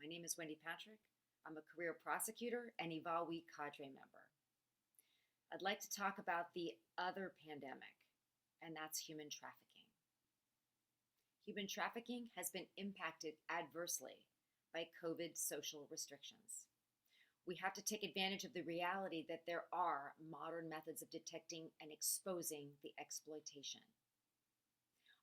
My name is Wendy Patrick. I'm a career prosecutor and EVAWI cadre member. I'd like to talk about the other pandemic, and that's human trafficking. Human trafficking has been impacted adversely by COVID social restrictions. We have to take advantage of the reality that there are modern methods of detecting and exposing the exploitation.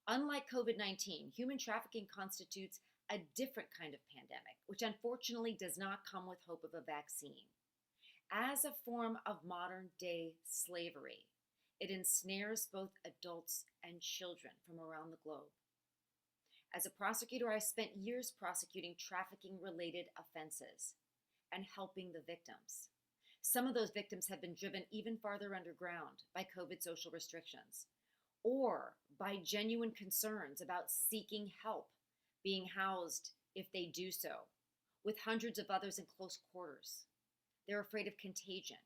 Unlike COVID-19, human trafficking constitutes a different kind of pandemic, which unfortunately does not come with hope of a vaccine. As a form of modern-day slavery, it ensnares both adults and children from around the globe. As a prosecutor, I spent years prosecuting trafficking-related offenses and helping the victims. Some of those victims have been driven even farther underground by COVID social restrictions, or by genuine concerns about seeking help, being housed if they do so, with hundreds of others in close quarters. They're afraid of contagion.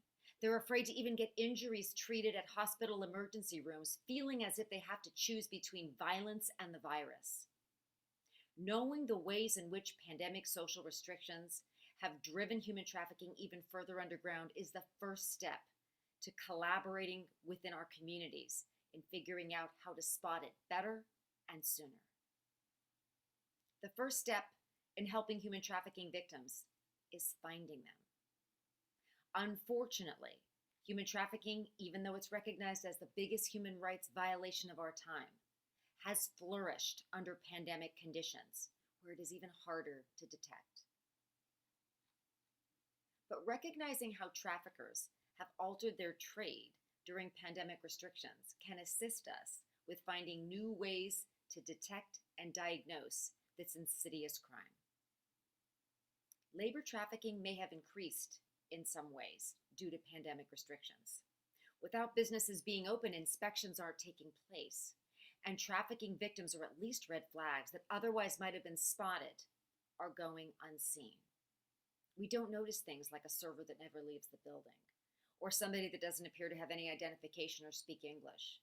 They're afraid to even get injuries treated at hospital emergency rooms, feeling as if they have to choose between violence and the virus. Knowing the ways in which pandemic social restrictions have driven human trafficking even further underground is the first step to collaborating within our communities in figuring out how to spot it better and sooner. The first step in helping human trafficking victims is finding them. Unfortunately, human trafficking, even though it's recognized as the biggest human rights violation of our time, has flourished under pandemic conditions where it is even harder to detect. But recognizing how traffickers have altered their trade during pandemic restrictions can assist us with finding new ways to detect and diagnose this insidious crime. Labor trafficking may have increased in some ways due to pandemic restrictions. Without businesses being open, inspections aren't taking place, and trafficking victims, or at least red flags that otherwise might have been spotted, are going unseen. We don't notice things like a server that never leaves the building, or somebody that doesn't appear to have any identification or speak English,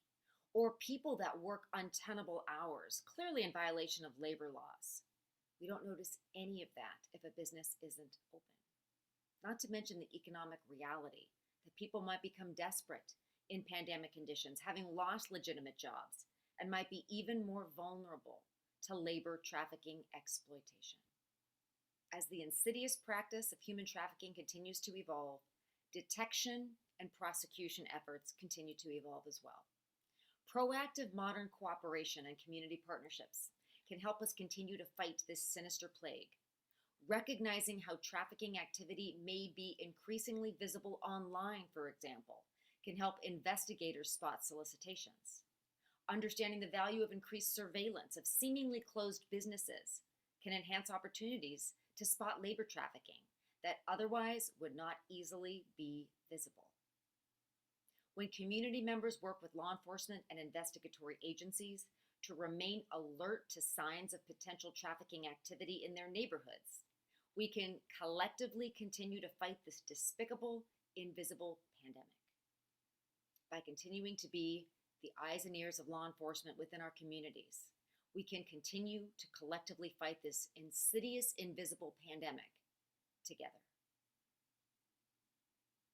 or people that work untenable hours, clearly in violation of labor laws. We don't notice any of that if a business isn't open. Not to mention the economic reality that people might become desperate in pandemic conditions, having lost legitimate jobs, and might be even more vulnerable to labor trafficking exploitation. As the insidious practice of human trafficking continues to evolve, detection and prosecution efforts continue to evolve as well. Proactive modern cooperation and community partnerships can help us continue to fight this sinister plague. Recognizing how trafficking activity may be increasingly visible online, for example, can help investigators spot solicitations. Understanding the value of increased surveillance of seemingly closed businesses can enhance opportunities to spot labor trafficking that otherwise would not easily be visible. When community members work with law enforcement and investigatory agencies to remain alert to signs of potential trafficking activity in their neighborhoods, we can collectively continue to fight this despicable, invisible pandemic. By continuing to be the eyes and ears of law enforcement within our communities, we can continue to collectively fight this insidious, invisible pandemic together.